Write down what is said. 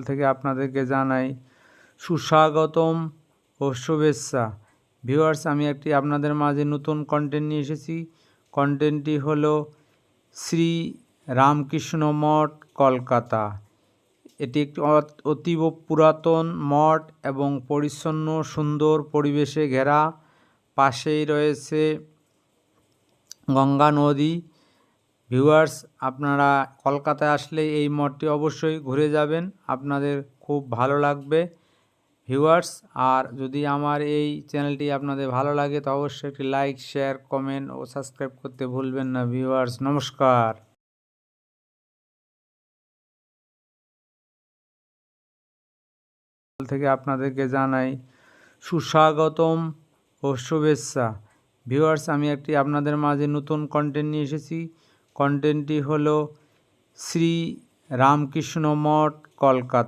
থেকে আপনাদেরকে জানাই সুস্বাগতম ও শুভেচ্ছা। ভিউয়ার্স, আমি একটি আপনাদের মাঝে নতুন কন্টেন্ট নিয়ে এসেছি। কন্টেন্টটি হলো শ্রী রামকৃষ্ণ মঠ, কলকাতা। এটি একটি অতীব পুরাতন মঠ এবং পরিচ্ছন্ন সুন্দর পরিবেশে ঘেরা। পাশেই রয়েছে গঙ্গা নদী। ভিউয়ার্স, আপনারা কলকাতায় আসলে এই মঠটি অবশ্যই ঘুরে যাবেন, আপনাদের খুব ভালো লাগবে ভিউয়ার্স। আর যদি আমার এই চ্যানেলটি আপনাদের ভালো লাগে তো অবশ্যই একটি লাইক, শেয়ার, কমেন্ট ও সাবস্ক্রাইব করতে ভুলবেন না ভিউয়ার্স। নমস্কার। থেকে আপনাদেরকে জানাই সুস্বাগতম ও শুভেচ্ছা। ভিউয়ার্স, আমি একটি আপনাদের মাঝে নতুন কন্টেন্ট নিয়ে এসেছি। কন্টেন্টটি হলো শ্রী রামকৃষ্ণ মঠ, কলকাতা।